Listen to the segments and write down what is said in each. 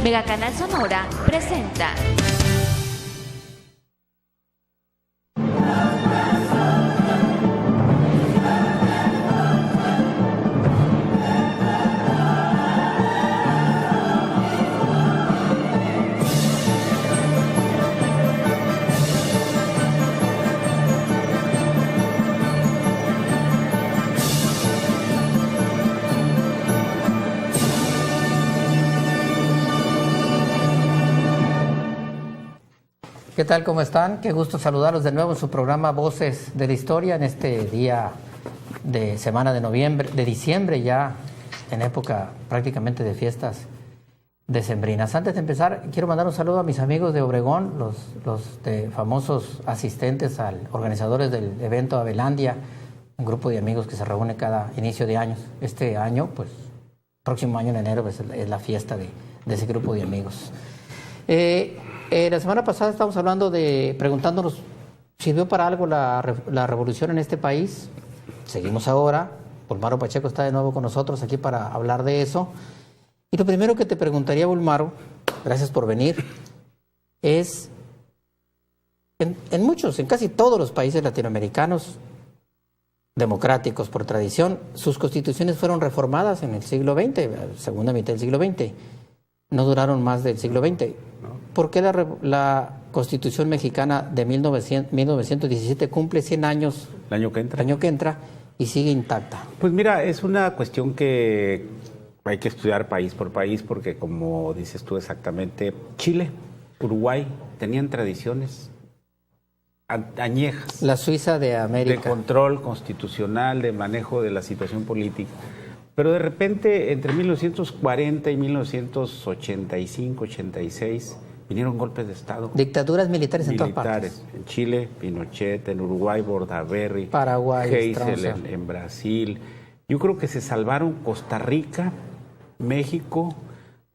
Megacanal Sonora presenta. ¿Qué tal? ¿Cómo están? Qué gusto saludarlos de nuevo en su programa Voces de la Historia en este día de semana de diciembre, ya en época prácticamente de fiestas decembrinas. Antes de empezar, quiero mandar un saludo a mis amigos de Obregón, los famosos asistentes, organizadores del evento Abelandia, un grupo de amigos que se reúne cada inicio de años. Este año, pues, próximo año en enero, pues, es la fiesta de ese grupo de amigos. La semana pasada estábamos hablando preguntándonos, ¿sirvió para algo la revolución en este país? Seguimos ahora. Bulmaro Pacheco está de nuevo con nosotros aquí para hablar de eso. Y lo primero que te preguntaría, Bulmaro, gracias por venir, es, en casi todos los países latinoamericanos democráticos por tradición, sus constituciones fueron reformadas en el siglo XX, segunda mitad del siglo XX. No duraron más del siglo XX. ¿Por qué la Constitución mexicana de 1917 cumple 100 años el año que entra y sigue intacta? Pues mira, es una cuestión que hay que estudiar país por país porque, como dices tú exactamente, Chile, Uruguay tenían tradiciones añejas. La Suiza de América. De control constitucional, de manejo de la situación política. Pero de repente, entre 1940 y 1985, 86, vinieron golpes de Estado. Dictaduras militares en todas partes. En Chile, Pinochet, en Uruguay, Bordaberry, Paraguay, Geisel en Brasil. Yo creo que se salvaron Costa Rica, México,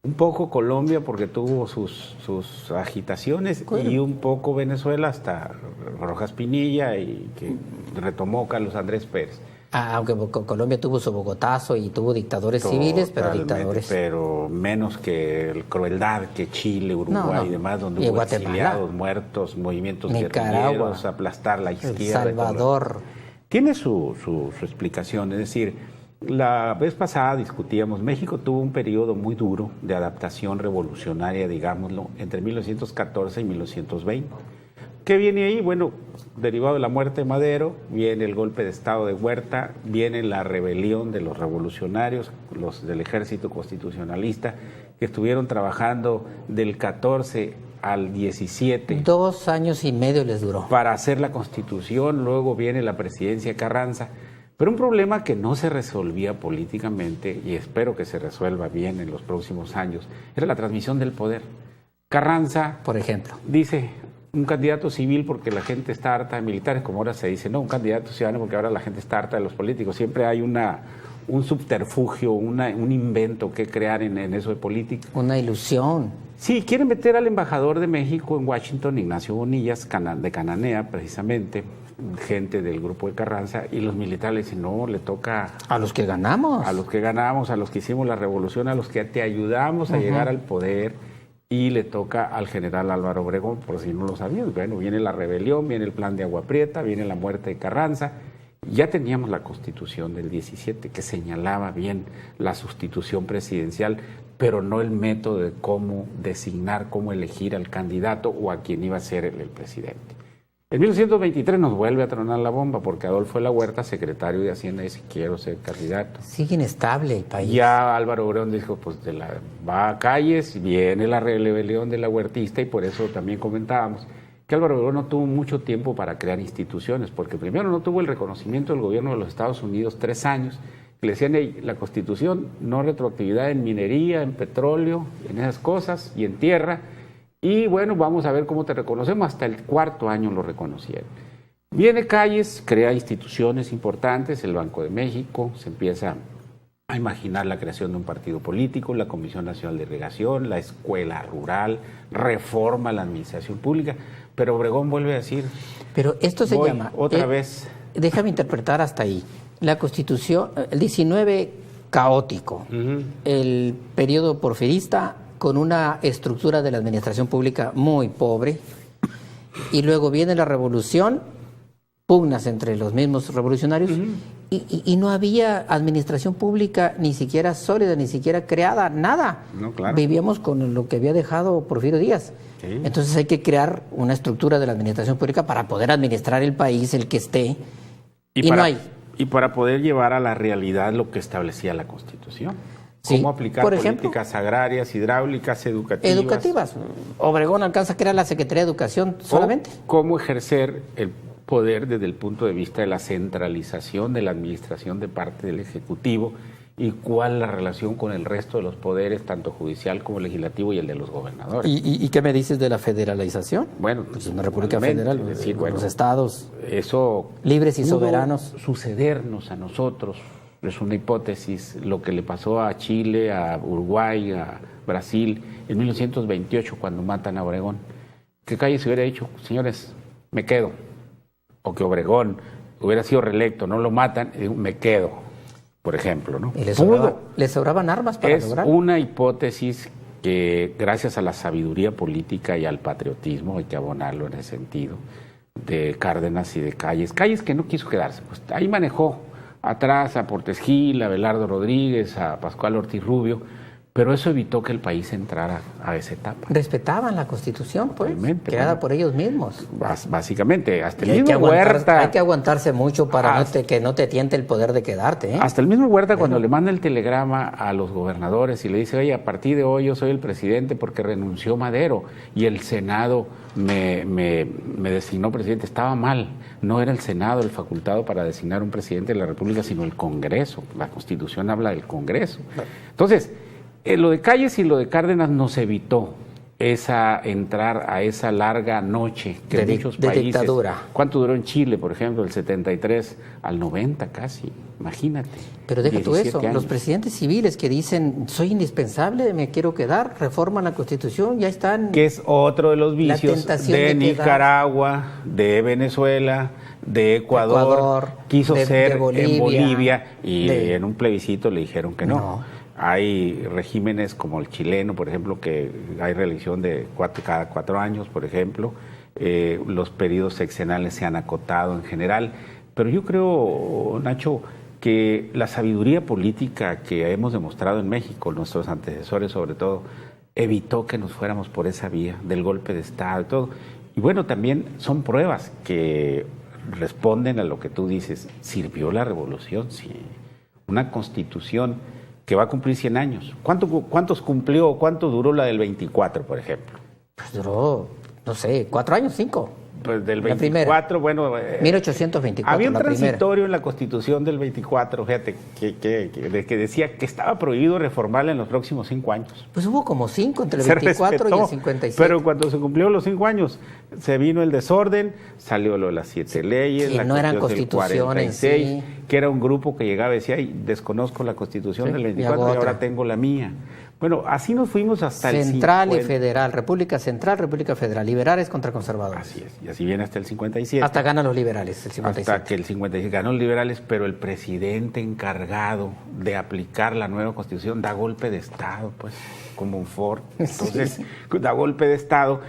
un poco Colombia porque tuvo sus agitaciones, y un poco Venezuela hasta Rojas Pinilla, y que retomó Carlos Andrés Pérez. Aunque Colombia tuvo su Bogotazo y tuvo dictadores civiles, pero dictadores. Pero menos que crueldad que Chile, Uruguay y demás, donde hubo exiliados, muertos, movimientos guerrilleros, aplastar la izquierda. El Salvador. Tiene su explicación, es decir, la vez pasada discutíamos, México tuvo un periodo muy duro de adaptación revolucionaria, digámoslo, entre 1914 y 1920. ¿Qué viene ahí? Bueno, derivado de la muerte de Madero, viene el golpe de Estado de Huerta, viene la rebelión de los revolucionarios, los del ejército constitucionalista, que estuvieron trabajando del 14 al 17. 2 años y medio les duró. Para hacer la Constitución, luego viene la presidencia Carranza. Pero un problema que no se resolvía políticamente, y espero que se resuelva bien en los próximos años, era la transmisión del poder. Carranza, por ejemplo, dice: un candidato civil porque la gente está harta de militares, como ahora se dice, no, un candidato ciudadano porque ahora la gente está harta de los políticos. Siempre hay un subterfugio, un invento que crear en eso de política. Una ilusión. Sí, quieren meter al embajador de México en Washington, Ignacio Bonillas, de Cananea, precisamente, gente del grupo de Carranza, y los militares le dicen, no, le toca... A los que ganamos. A los que ganamos, a los que hicimos la revolución, a los que te ayudamos a llegar al poder. Y le toca al general Álvaro Obregón, por si no lo sabías. Bueno, viene la rebelión, viene el plan de Agua Prieta, viene la muerte de Carranza. Ya teníamos la Constitución del 17 que señalaba bien la sustitución presidencial, pero no el método de cómo designar, cómo elegir al candidato o a quien iba a ser el presidente. En 1923 nos vuelve a tronar la bomba porque Adolfo de la Huerta, secretario de Hacienda, dice: quiero ser candidato. Sigue inestable el país. Ya Álvaro Obregón dijo, pues va a calles, viene la rebelión de la huertista, y por eso también comentábamos que Álvaro Obregón no tuvo mucho tiempo para crear instituciones, porque primero no tuvo el reconocimiento del gobierno de los Estados Unidos 3 años, que le decían: la Constitución, no retroactividad en minería, en petróleo, en esas cosas, y en tierra. Y bueno, vamos a ver cómo te reconocemos. Hasta el 4º año lo reconocieron. Viene Calles, crea instituciones importantes, el Banco de México, se empieza a imaginar la creación de un partido político, la Comisión Nacional de Irrigación, la Escuela Rural, reforma la administración pública, pero Obregón vuelve a decir... Pero esto se llama... Otra vez... Déjame interpretar hasta ahí. La Constitución, el 19, caótico. El periodo porfirista, con una estructura de la administración pública muy pobre, y luego viene la revolución, pugnas entre los mismos revolucionarios, y no había administración pública ni siquiera sólida, ni siquiera creada, nada. No, claro. Vivíamos con lo que había dejado Porfirio Díaz. Sí. Entonces hay que crear una estructura de la administración pública para poder administrar el país, el que esté, y no hay. Y para poder llevar a la realidad lo que establecía la Constitución. Sí, Cómo aplicar por ejemplo, políticas agrarias, hidráulicas, educativas. Educativas. Obregón alcanza a crear la Secretaría de Educación solamente. Cómo ejercer el poder desde el punto de vista de la centralización de la administración de parte del Ejecutivo y cuál es la relación con el resto de los poderes, tanto judicial como legislativo y el de los gobernadores. ¿Y qué me dices de la federalización? Bueno, pues una república igualmente, federal, es decir, con bueno, los estados eso libres y pudo soberanos. sucedernos a nosotros, es una hipótesis, lo que le pasó a Chile, a Uruguay, a Brasil en 1928 cuando matan a Obregón. Que Calles hubiera dicho, señores, me quedo, o que Obregón hubiera sido reelecto, no lo matan, me quedo, por ejemplo, ¿no? Y les sobraban armas para lograrlo. Es una hipótesis que gracias a la sabiduría política y al patriotismo, hay que abonarlo en ese sentido, de Cárdenas y de Calles. Calles que no quiso quedarse, pues ahí manejó atrás a Portes Gil, a Abelardo Rodríguez, a Pascual Ortiz Rubio, pero eso evitó que el país entrara a esa etapa. Respetaban la Constitución, pues, Totalmente, creada bueno, por ellos mismos. Básicamente, hasta el Y mismo Huerta. hay que aguantarse mucho para que no te tiente el poder de quedarte, ¿eh? Hasta el mismo Huerta, cuando le manda el telegrama a los gobernadores y le dice, oye, a partir de hoy yo soy el presidente porque renunció Madero y el Senado me designó presidente, estaba mal. No era el Senado el facultado para designar un presidente de la República, sino el Congreso. La Constitución habla del Congreso. Entonces, lo de Calles y lo de Cárdenas nos evitó entrar a esa larga noche que en muchos países. Dictadura. ¿Cuánto duró en Chile, por ejemplo, del 73 al 90 casi? Imagínate. Pero deja tú eso, años. los presidentes civiles que dicen, soy indispensable, me quiero quedar, reforman la Constitución, ya están. Que es otro de los vicios de Nicaragua, de Venezuela, de Ecuador quiso ser en Bolivia y en un plebiscito le dijeron que no. Hay regímenes como el chileno, por ejemplo, que hay reelección de cada 4 años, por ejemplo. Los periodos sexenales se han acotado en general. Pero yo creo, Nacho, que la sabiduría política que hemos demostrado en México, nuestros antecesores sobre todo, evitó que nos fuéramos por esa vía del golpe de Estado y todo. Y bueno, también son pruebas que responden a lo que tú dices. ¿Sirvió la revolución? Sí. Una constitución que va a cumplir 100 años. ¿Cuántos cumplió? ¿Cuánto duró la del 24, por ejemplo? Pues duró, no sé, 4 años, 5. Pues del 24, bueno... 1824, había un la transitorio en la Constitución del 24, fíjate, que decía que estaba prohibido reformarla en los próximos 5 años. Pues hubo como 5 entre el 24 y el 57. Pero cuando se cumplieron los 5 años, se vino el desorden, salió lo de las 7 leyes, que la no eran Constitución del 46, sí. Que era un grupo que llegaba y decía, ay, desconozco la Constitución del 24 y ahora tengo la mía. Bueno, así nos fuimos hasta el 50. Central y federal, República Central, República Federal, liberales contra conservadores. Así es, y así viene hasta el 57. Hasta ganan los liberales, el 57. Hasta que el 57 ganó los liberales, pero el presidente encargado de aplicar la nueva Constitución da golpe de Estado, pues, como un Ford. Entonces, sí. Da golpe de Estado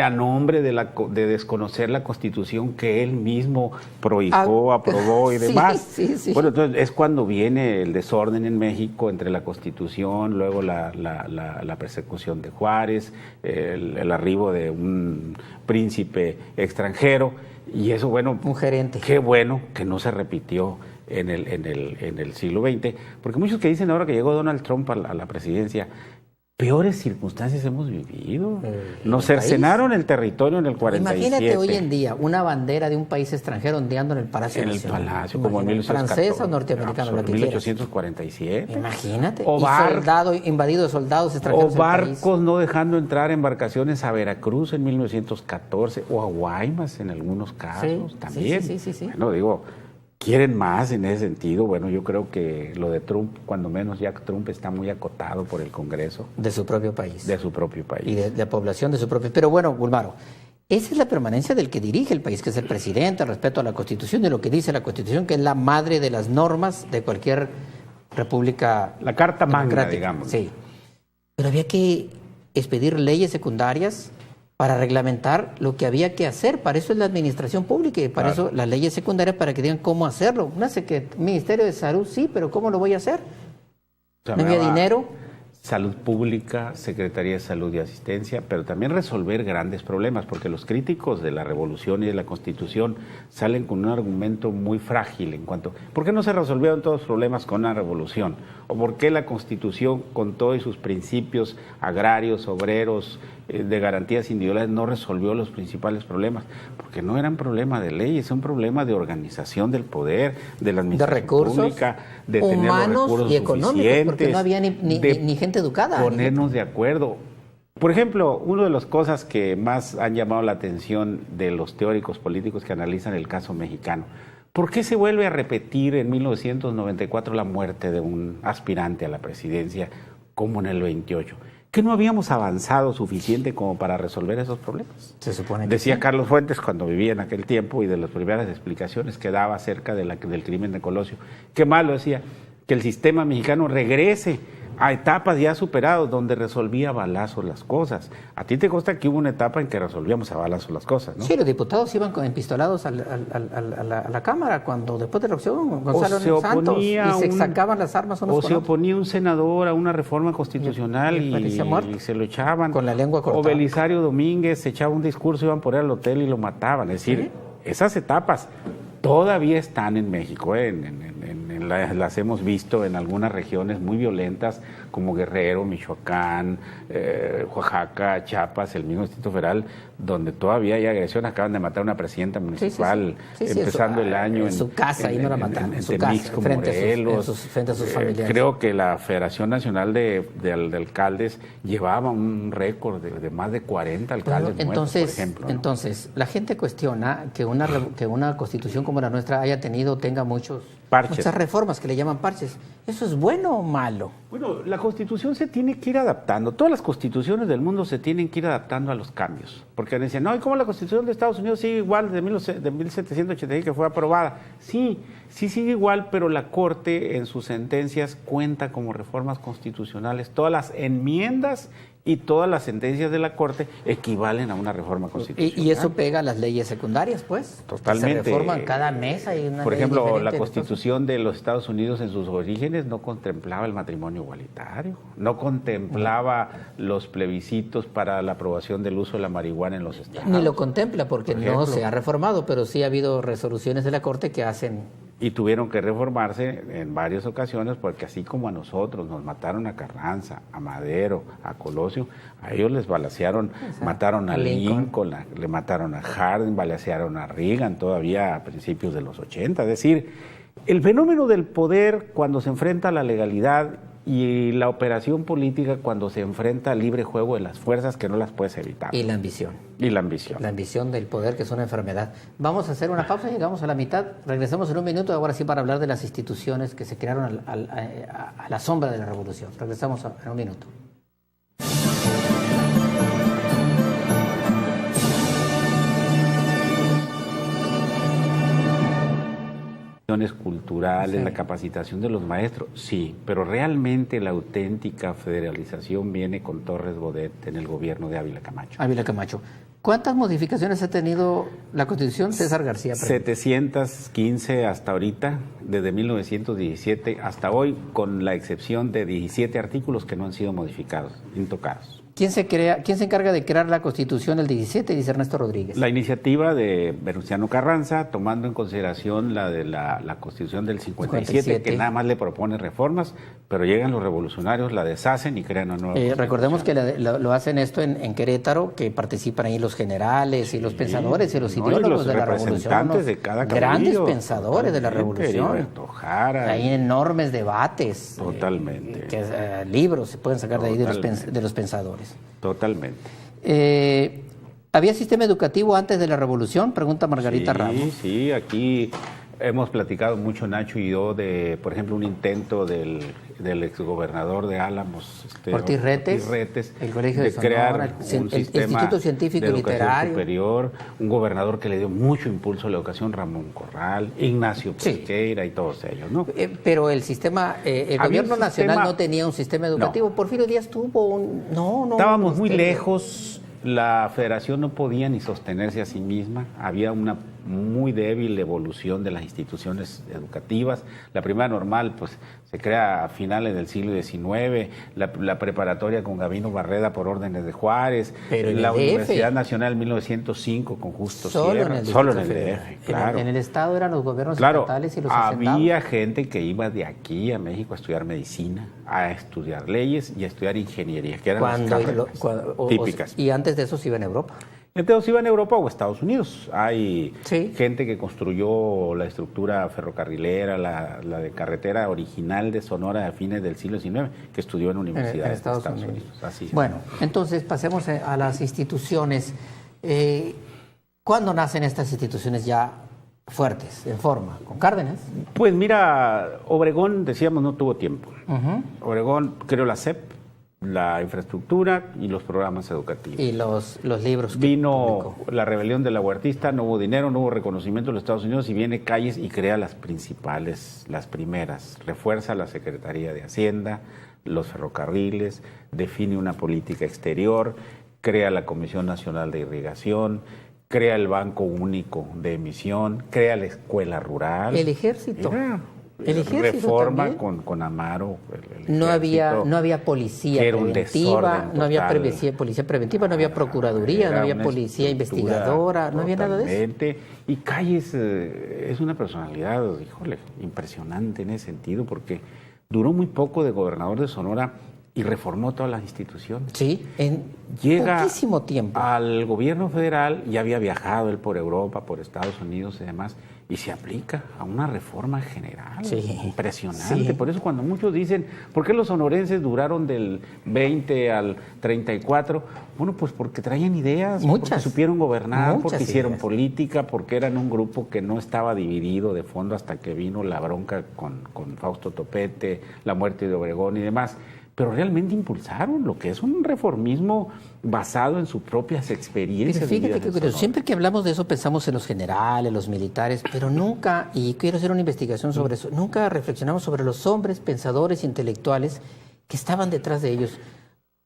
a nombre de desconocer la Constitución que él mismo prohijó, aprobó y demás. Sí. Bueno, entonces es cuando viene el desorden en México entre la Constitución, luego la persecución de Juárez, el arribo de un príncipe extranjero, y eso, bueno, un gerente. Qué bueno que no se repitió en el siglo XX, porque muchos que dicen ahora que llegó Donald Trump a la presidencia, peores circunstancias hemos vivido. Nos cercenaron el territorio en el 47. Imagínate hoy en día una bandera de un país extranjero ondeando en el Palacio Nacional. En el Palacio, como en 1814. Francesa o norteamericana, lo que 1847. Imagínate. Invadido de soldados extranjeros. O barcos no dejando entrar embarcaciones a Veracruz en 1914, o a Guaymas en algunos casos también. Sí. Bueno, digo, quieren más en ese sentido. Bueno, yo creo que lo de Trump, cuando menos ya Trump está muy acotado por el Congreso. De su propio país. De su propio país. Y de la población de su propio... Pero bueno, Gulmaro, esa es la permanencia del que dirige el país, que es el presidente, el respeto a la Constitución y lo que dice la Constitución, que es la madre de las normas de cualquier república. La Carta Magna, digamos. Sí. Pero había que expedir leyes secundarias para reglamentar lo que había que hacer. Para eso es la administración pública y para eso las leyes secundarias, para que digan cómo hacerlo. No sé qué, Ministerio de Salud, sí, pero ¿cómo lo voy a hacer? No había dinero. Salud Pública, Secretaría de Salud y Asistencia, pero también resolver grandes problemas, porque los críticos de la Revolución y de la Constitución salen con un argumento muy frágil en cuanto, ¿por qué no se resolvieron todos los problemas con la Revolución? ¿O por qué la Constitución, con todos sus principios agrarios, obreros, de garantías individuales, no resolvió los principales problemas? Porque no eran problemas de leyes, es un problema de organización del poder, de la administración pública, de tener los recursos y económicos, porque no había ni gente educada. Ponernos de acuerdo. Por ejemplo, una de las cosas que más han llamado la atención de los teóricos políticos que analizan el caso mexicano, ¿por qué se vuelve a repetir en 1994 la muerte de un aspirante a la presidencia como en el 28? ¿Que no habíamos avanzado suficiente como para resolver esos problemas? Se supone que decía sí. Carlos Fuentes cuando vivía en aquel tiempo, y de las primeras explicaciones que daba acerca de del crimen de Colosio. Qué malo, decía, que el sistema mexicano regrese a etapas ya superadas donde resolvía a balazos las cosas. A ti te consta que hubo una etapa en que resolvíamos a balazos las cosas, ¿no? Sí, los diputados iban empistolados a la Cámara cuando después de la elección Gonzalo Santos y se sacaban las armas unos con otros. O se oponía un senador a una reforma constitucional y se lo echaban. Con la lengua cortada. O Belisario Domínguez se echaba un discurso, iban por él al hotel y lo mataban. Es decir, esas etapas todavía están en México, las hemos visto en algunas regiones muy violentas como Guerrero, Michoacán, Oaxaca, Chiapas, el mismo Distrito Federal, donde todavía hay agresión. Acaban de matar a una presidenta municipal empezando el año en su casa, y no la mataron, en su casa, frente a sus familiares. Creo que la Federación Nacional de Alcaldes llevaba un récord de más de 40 alcaldes muertos, por ejemplo, ¿no? Entonces, la gente cuestiona que una constitución como la nuestra tenga muchas reformas que le llaman parches. ¿Eso es bueno o malo? Bueno, la Constitución se tiene que ir adaptando. Todas las constituciones del mundo se tienen que ir adaptando a los cambios. Porque dicen, no, ¿y cómo la Constitución de Estados Unidos sigue igual de 1786 que fue aprobada? Sí sigue igual, pero la Corte en sus sentencias cuenta como reformas constitucionales. Todas las enmiendas y todas las sentencias de la Corte equivalen a una reforma constitucional. Y eso pega a las leyes secundarias, pues. Totalmente. Se reforman cada mes. Hay una Por ley ejemplo, la diferente Constitución de los Estados Unidos en sus orígenes no contemplaba el matrimonio igualitario, no contemplaba los plebiscitos para la aprobación del uso de la marihuana en los estados. Ni lo contempla porque no se ha reformado, pero sí ha habido resoluciones de la Corte que hacen... Y tuvieron que reformarse en varias ocasiones porque así como a nosotros nos mataron a Carranza, a Madero, a Colosio, a ellos les balacearon, mataron a Lincoln, le mataron a Harding, balacearon a Reagan todavía a principios de los 80. Es decir, el fenómeno del poder cuando se enfrenta a la legalidad y la operación política cuando se enfrenta al libre juego de las fuerzas que no las puedes evitar. Y la ambición. La ambición del poder, que es una enfermedad. Vamos a hacer una pausa, llegamos a la mitad, regresamos en un minuto, ahora sí para hablar de las instituciones que se crearon a la sombra de la revolución. Regresamos en un minuto. Culturales, la capacitación de los maestros, sí, pero realmente la auténtica federalización viene con Torres Bodet en el gobierno de Ávila Camacho. ¿Cuántas modificaciones ha tenido la Constitución, César García? 715 hasta ahorita, desde 1917 hasta hoy, con la excepción de 17 artículos que no han sido modificados, intocados. ¿Quién se encarga de crear la Constitución el 17? Dice Ernesto Rodríguez. La iniciativa de Venustiano Carranza, tomando en consideración la de la Constitución del 57, que nada más le propone reformas, pero llegan los revolucionarios, la deshacen y crean una nueva Constitución. Recordemos que lo hacen esto en Querétaro, que participan ahí los generales y los pensadores y los ideólogos de la revolución. De cada grandes pensadores de la revolución. Jara, hay enormes debates. Totalmente. Libros se pueden sacar de ahí de los pensadores. Totalmente. ¿Había sistema educativo antes de la revolución? Pregunta Margarita Ramos. Sí, aquí hemos platicado mucho, Nacho y yo, de, por ejemplo, un intento del exgobernador de Álamos, Ortiz Retes, el Colegio de crear Sonora, un el sistema Instituto Científico de y educación Literario superior, un gobernador que le dio mucho impulso a la educación, Ramón Corral, Ignacio Pesqueira y todos ellos, ¿no? Pero el sistema, el gobierno nacional no tenía un sistema educativo. No. Porfirio Díaz tuvo un... Estábamos muy lejos, la federación no podía ni sostenerse a sí misma, había una muy débil evolución de las instituciones educativas. La primera normal pues se crea a finales del siglo XIX, la preparatoria con Gabino Barreda por órdenes de Juárez, pero en la el Universidad DF. Nacional en 1905 con Justo Solo Sierra, en el solo en el Distrito DF, claro. En el Estado eran los gobiernos Claro, estatales y los hacendados. había gente que iba de aquí a México a estudiar medicina, a estudiar leyes y a estudiar ingeniería, que eran las carreras típicas. Y antes de eso se iba en Europa. Entonces iban a Europa o a Estados Unidos. Hay Sí. gente que construyó la estructura ferrocarrilera, la de carretera original de Sonora a fines del siglo XIX, que estudió en universidades En de Estados Estados Unidos. Unidos. Así es. Bueno, entonces pasemos a las instituciones. ¿Cuándo nacen estas instituciones ya fuertes, en forma? ¿Con Cárdenas? Pues mira, Obregón, decíamos, no tuvo tiempo. Obregón creó la SEP, la infraestructura y los programas educativos. Y los libros que Vino publicó. la rebelión de la huertista, no hubo dinero, no hubo reconocimiento de los Estados Unidos y viene Calles y crea las principales, las primeras. Refuerza la Secretaría de Hacienda, los ferrocarriles, define una política exterior, crea la Comisión Nacional de Irrigación, crea el Banco Único de Emisión, crea la Escuela Rural. El ejército. El ejército reforma también. con Amaro. No había policía era un preventiva, desorden no había total. policía preventiva, no había procuraduría, no Era había una policía estructura investigadora, no había nada de eso. totalmente. Y Calles es una personalidad, híjole, impresionante en ese sentido, porque duró muy poco de gobernador de Sonora y reformó todas las instituciones. Sí, en Llega poquísimo tiempo. al gobierno federal, ya había viajado él por Europa, por Estados Unidos y demás, y se aplica a una reforma general. Sí. Impresionante. Sí. Por eso cuando muchos dicen, ¿por qué los sonorenses duraron del 20 al 34? Bueno, pues porque traían ideas, Muchas. porque supieron gobernar, Muchas porque hicieron ideas. política, porque eran un grupo que no estaba dividido de fondo hasta que vino la bronca con Fausto Topete, la muerte de Obregón y demás. Pero realmente impulsaron lo que es un reformismo basado en sus propias experiencias. Pero fíjate vividas que en curioso, Sonora. siempre que hablamos de eso pensamos en los generales, los militares, pero nunca, y quiero hacer una investigación sobre eso, nunca reflexionamos sobre los hombres, pensadores, intelectuales que estaban detrás de ellos.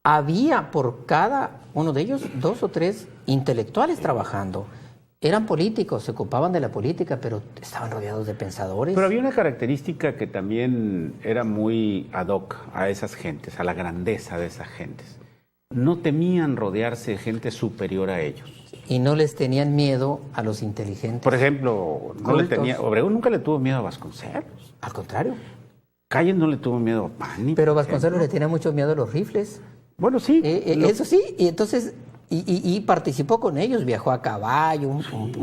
Había por cada uno de ellos 2 o 3 intelectuales trabajando. Eran políticos, se ocupaban de la política, pero estaban rodeados de pensadores. Pero había una característica que también era muy ad hoc a esas gentes, a la grandeza de esas gentes. No temían rodearse de gente superior a ellos. Y no les tenían miedo a los inteligentes. Por ejemplo, Cultos. Obregón nunca le tuvo miedo a Vasconcelos. Al contrario. Calles no le tuvo miedo a Pani. Pero por Vasconcelos ejemplo. le tenía mucho miedo a los rifles. Bueno, sí. Eso sí, y entonces... Y participó con ellos, viajó a caballo.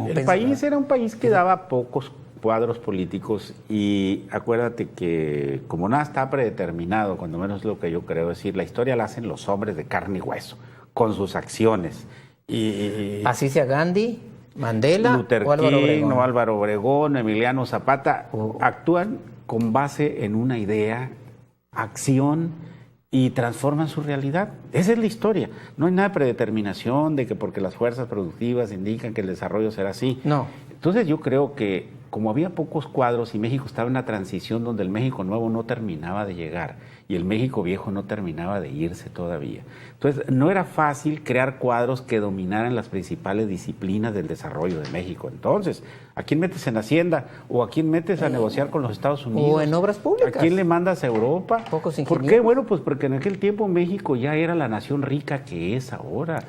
El país era un país que daba pocos cuadros políticos y acuérdate que como nada está predeterminado, cuando menos es lo que yo creo decir, la historia la hacen los hombres de carne y hueso, con sus acciones. Y Así sea Gandhi, Mandela Luther o Álvaro King, Obregón. o Álvaro Obregón, Emiliano Zapata, actúan con base en una idea, acción y transforman su realidad. Esa es la historia. No hay nada de predeterminación de que porque las fuerzas productivas indican que el desarrollo será así. No. Entonces yo creo que como había pocos cuadros y México estaba en una transición donde el México nuevo no terminaba de llegar y el México viejo no terminaba de irse todavía. Entonces no era fácil crear cuadros que dominaran las principales disciplinas del desarrollo de México. Entonces, ¿a quién metes en Hacienda? ¿O a quién metes a negociar con los Estados Unidos? O en obras públicas. ¿A quién le mandas a Europa? Pocos ¿Por ingenieros. qué? Bueno, pues porque en aquel tiempo México ya era la nación rica que es ahora.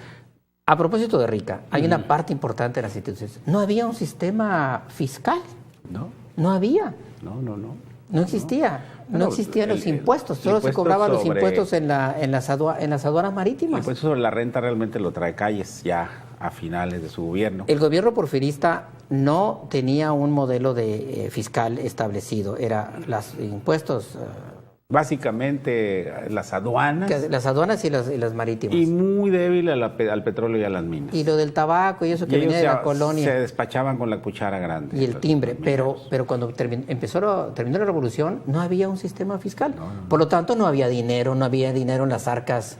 A propósito de rica, hay una parte importante de las instituciones. No había un sistema fiscal. ¿No? No había. No. No existía. No Bueno, existían los el impuestos. Solo se impuesto cobraban los sobre- impuestos en las aduanas El marítimas. impuesto sobre la renta realmente lo trae Calles ya a finales de su gobierno. El gobierno porfirista no tenía un modelo de fiscal establecido. Era los impuestos básicamente las aduanas. Las aduanas y las marítimas. Y muy débil al petróleo y a las minas. Y lo del tabaco y eso que venía de la colonia. Se despachaban con la cuchara grande. Y el timbre, pero cuando terminó la revolución no había un sistema fiscal. Por lo tanto, no había dinero en las arcas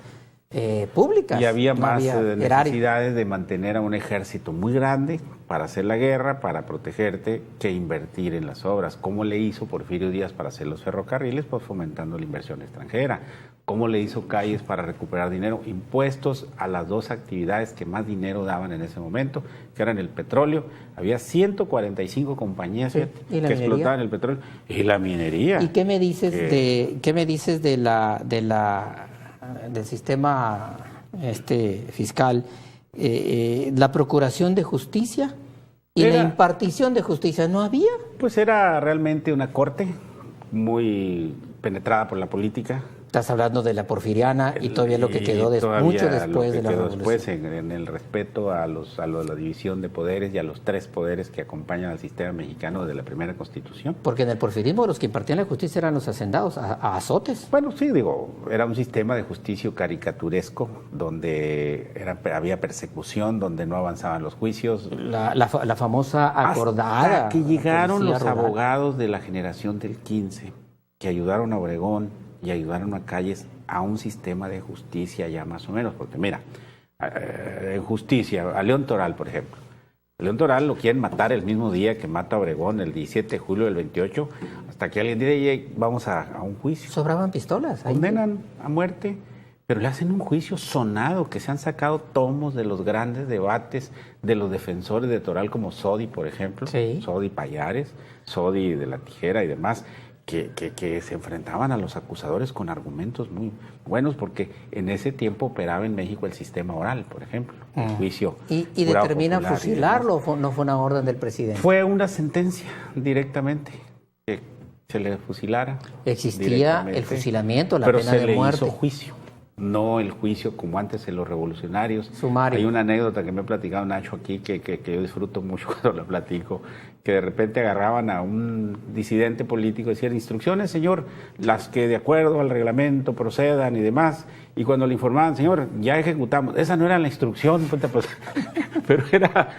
públicas. Y había no más había necesidades de mantener a un ejército muy grande para hacer la guerra, para protegerte, que invertir en las obras. ¿Cómo le hizo Porfirio Díaz para hacer los ferrocarriles? Pues fomentando la inversión extranjera. ¿Cómo le hizo Calles para recuperar dinero? Impuestos a las dos actividades que más dinero daban en ese momento, que eran el petróleo. Había 145 compañías que explotaban el petróleo y la minería. ¿Y qué me dices del sistema fiscal? La procuración de justicia y la impartición de justicia, ¿no había? Pues era realmente una corte muy penetrada por la política. Estás hablando de la porfiriana y todavía lo que quedó mucho después de la revolución. Después en el respeto a la división de poderes y a los tres poderes que acompañan al sistema mexicano de la primera Constitución. Porque en el porfirismo los que impartían la justicia eran los hacendados, a azotes. Bueno, sí, era un sistema de justicia caricaturesco donde había persecución, donde no avanzaban los juicios. La famosa acordada. Hasta que llegaron los abogados de la generación del 15 que ayudaron a Obregón y ayudaron a Calles a un sistema de justicia ya más o menos, porque mira, en justicia, a León Toral, por ejemplo. A León Toral lo quieren matar el mismo día que mata a Obregón, el 17 de julio del 28, hasta que alguien dice, vamos a un juicio. Sobraban pistolas. Condenan a muerte, pero le hacen un juicio sonado, que se han sacado tomos de los grandes debates de los defensores de Toral, como Sodi, por ejemplo, Sodi Payares, Sodi de la Tijera y demás, que se enfrentaban a los acusadores con argumentos muy buenos, porque en ese tiempo operaba en México el sistema oral, por ejemplo, el juicio. ¿Y determinan fusilarlo o no fue una orden del presidente? Fue una sentencia directamente, que se le fusilara. Existía el fusilamiento, la pena de muerte. Pero se le hizo juicio, no el juicio como antes en los revolucionarios. Sumario. Hay una anécdota que me ha platicado Nacho aquí, que yo disfruto mucho cuando la platico, que de repente agarraban a un disidente político y decían, instrucciones, señor, las que de acuerdo al reglamento procedan y demás, y cuando le informaban, señor, ya ejecutamos, esa no era la instrucción, pues, pero era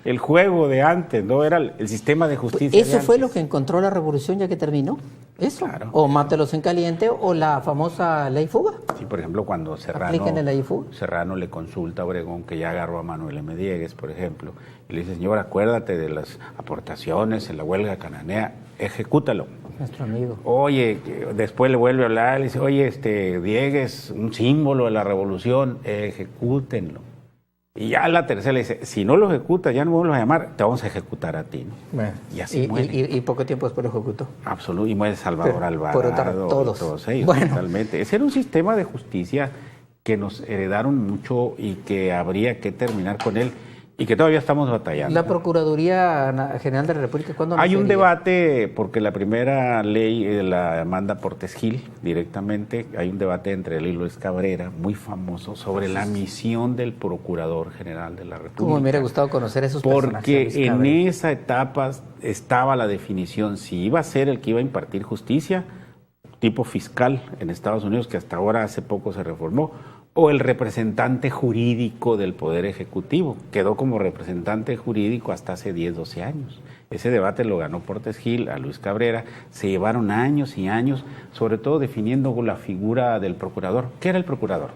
el juego de antes, ¿no? Era el sistema de justicia. ¿Eso fue lo que encontró la revolución ya que terminó? ¿Eso? Claro. O mátelos en caliente o la famosa ley fuga. Sí, por ejemplo, cuando Serrano le consulta a Obregón, que ya agarró a Manuel M. Diegues, por ejemplo, y le dice, señor, acuérdate de las aportaciones en la huelga cananea, ejecútalo. Nuestro amigo. Oye, después le vuelve a hablar, le dice, oye, Diegues, un símbolo de la revolución, ejecútenlo. Y ya la tercera le dice, si no lo ejecutas, ya no vuelvas a llamar, te vamos a ejecutar a ti, ¿no? Bueno, y así muere. Y poco tiempo después lo ejecutó. Absoluto, y muere Salvador Alvarado. Todos ellos, bueno. Totalmente. Ese era un sistema de justicia que nos heredaron mucho y que habría que terminar con él y que todavía estamos batallando. La Procuraduría General de la República, ¿cuándo Hay un nacería? debate, porque la primera ley la manda Portes Gil directamente. Hay un debate entre él y Luis Cabrera, muy famoso, sobre la misión del Procurador General de la República. Como me hubiera gustado conocer esos personajes. Porque en esa etapa estaba la definición si iba a ser el que iba a impartir justicia, tipo fiscal en Estados Unidos, que hasta ahora hace poco se reformó, o el representante jurídico del Poder Ejecutivo. Quedó como representante jurídico hasta hace 10, 12 años. Ese debate lo ganó Portes Gil a Luis Cabrera. Se llevaron años y años, sobre todo definiendo la figura del procurador. ¿Qué era el procurador?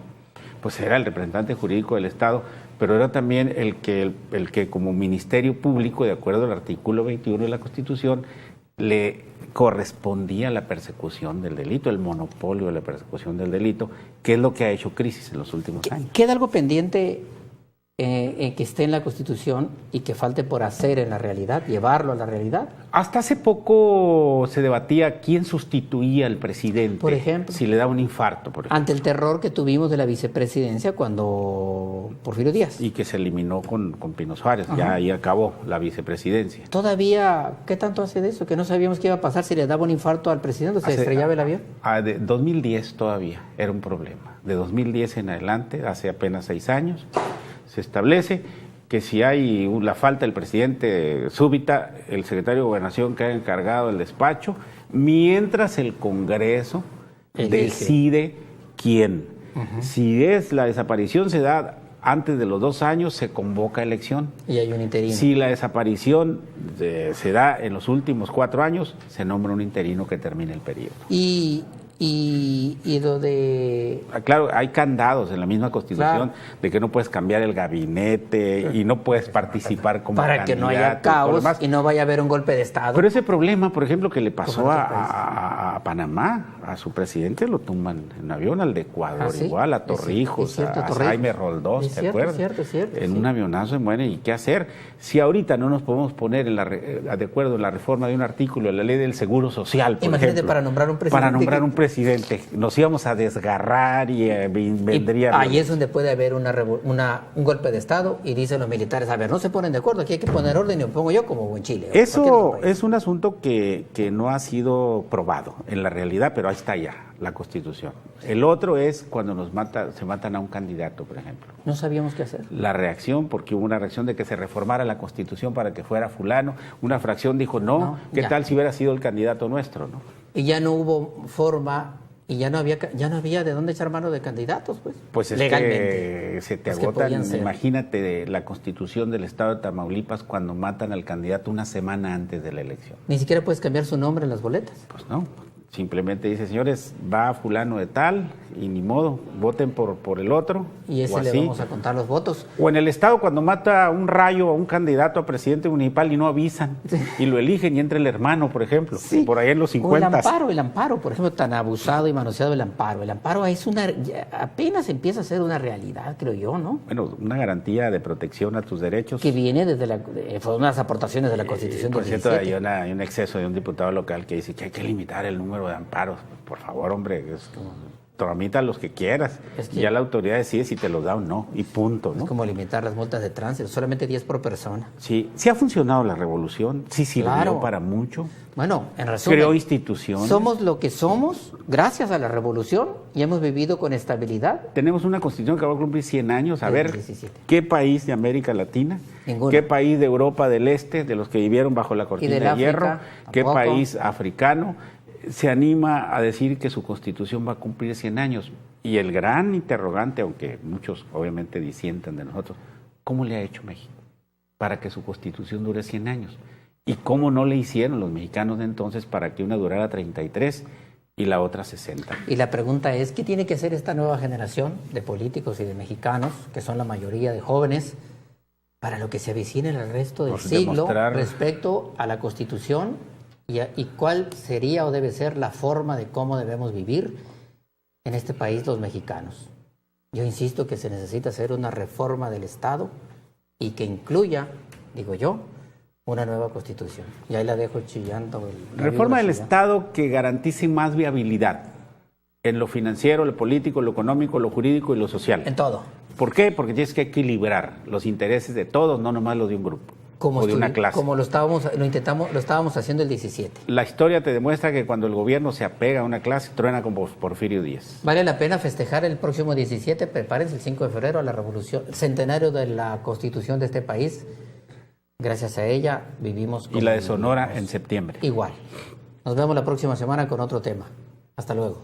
Pues era el representante jurídico del Estado, pero era también el que como Ministerio Público, de acuerdo al artículo 21 de la Constitución, le correspondía la persecución del delito, el monopolio de la persecución del delito, que es lo que ha hecho crisis en los últimos años. ¿Queda algo pendiente que esté en la Constitución y que falte por hacer en la realidad, llevarlo a la realidad? Hasta hace poco se debatía quién sustituía al presidente, por ejemplo, si le daba un infarto, por ejemplo. Ante el terror que tuvimos de la vicepresidencia cuando Porfirio Díaz. Y que se eliminó con Pino Suárez. Ajá. Ya ahí acabó la vicepresidencia. Todavía, ¿qué tanto hace de eso? Que no sabíamos qué iba a pasar si le daba un infarto al presidente, se estrellaba el avión. De 2010 todavía era un problema. De 2010 en adelante, hace apenas 6 años, se establece que si hay la falta del presidente súbita, el secretario de Gobernación queda encargado del despacho mientras el Congreso Elige. decide quién. Si es la desaparición se da antes de los 2 años, se convoca elección. Y hay un interino. Si la desaparición se da en los últimos 4 años, se nombra un interino que termine el periodo. Y lo de... Claro, hay candados en la misma Constitución Claro. de que no puedes cambiar el gabinete y no puedes participar como para que no haya candidato y todo lo caos demás. y no vaya a haber un golpe de Estado. Pero ese problema, por ejemplo, que le pasó Como en a, otros países. a Panamá, a su presidente lo tumban en avión, al de Ecuador, ¿Ah, sí? igual, a Es Torrijos, cierto, a Torrijos. Jaime Roldós, Es ¿te cierto, acuerdas? es cierto, En sí. un avionazo se mueren, ¿y qué hacer? Si ahorita no nos podemos poner de acuerdo en la reforma de un artículo de la ley del Seguro Social, por Imagínate, ejemplo, para nombrar un presidente Para nombrar que- un presidente, nos íbamos a desgarrar y vendría... Ahí es donde puede haber un golpe de Estado y dicen los militares, a ver, no se ponen de acuerdo, aquí hay que poner orden y lo pongo yo como en Chile. o cualquier Eso otro país. es un asunto que no ha sido probado en la realidad, pero ahí está ya, la Constitución. El otro es cuando se matan a un candidato, por ejemplo. No sabíamos qué hacer. La reacción, porque hubo una reacción de que se reformara la Constitución para que fuera fulano, una fracción dijo no, ¿qué ya. tal si hubiera sido el candidato nuestro? ¿No? Y ya no hubo forma y ya no había de dónde echar mano de candidatos, pues. Pues es legalmente. que se te Los que agotan, podían ser. imagínate de la Constitución del Estado de Tamaulipas cuando matan al candidato una semana antes de la elección. Ni siquiera puedes cambiar su nombre en las boletas. Pues no, simplemente dice, señores, va fulano de tal y ni modo, voten por el otro. Y ese o le así. vamos a contar los votos. O en el Estado cuando mata un rayo a un candidato a presidente municipal y no avisan y lo eligen y entra el hermano, por ejemplo, por ahí en los O 50. el amparo, por ejemplo, tan abusado y manoseado el amparo. El amparo es apenas empieza a ser una realidad, creo yo, ¿no? Bueno, una garantía de protección a tus derechos. Que viene desde fue unas aportaciones de la Constitución Por del cierto, 17. hay un exceso de un diputado local que dice que hay que limitar el número de amparos. Por favor, hombre, tramita los que quieras. Es que- Ya la autoridad decide si te los da o no, y punto, ¿no? Es como limitar las multas de tránsito, solamente 10 por persona. Sí, sí ha funcionado la revolución, sí sirvió Claro. para mucho. Bueno, en resumen, Creó instituciones. somos lo que somos gracias a la revolución y hemos vivido con estabilidad. Tenemos una constitución que va a cumplir 100 años. A Del ver, 17. ¿qué país de América Latina? Ninguno. ¿Qué país de Europa del Este, de los que vivieron bajo la cortina del de hierro? África, ¿Qué tampoco. país africano se anima a decir que su constitución va a cumplir 100 años? Y el gran interrogante, aunque muchos obviamente disienten de nosotros, ¿cómo le ha hecho México para que su constitución dure 100 años? ¿Y cómo no le hicieron los mexicanos de entonces para que una durara 33 y la otra 60? Y la pregunta es, ¿qué tiene que hacer esta nueva generación de políticos y de mexicanos, que son la mayoría de jóvenes, para lo que se avecina en el resto del Pues siglo demostrar- respecto a la Constitución y cuál sería o debe ser la forma de cómo debemos vivir en este país los mexicanos? Yo insisto que se necesita hacer una reforma del Estado y que incluya, digo yo, una nueva Constitución. Y ahí la dejo chillando. la Reforma del víbora chillando. Estado que garantice más viabilidad en lo financiero, lo político, lo económico, lo jurídico y lo social. En todo. ¿Por qué? Porque tienes que equilibrar los intereses de todos, no nomás los de un grupo o de una clase. Como lo estábamos haciendo el 17. La historia te demuestra que cuando el gobierno se apega a una clase, truena como Porfirio Díaz. Vale la pena festejar el próximo 17, prepárense el 5 de febrero a la revolución, el centenario de la Constitución de este país. Gracias a ella vivimos Y la de como Sonora vivimos. en septiembre. Igual. Nos vemos la próxima semana con otro tema. Hasta luego.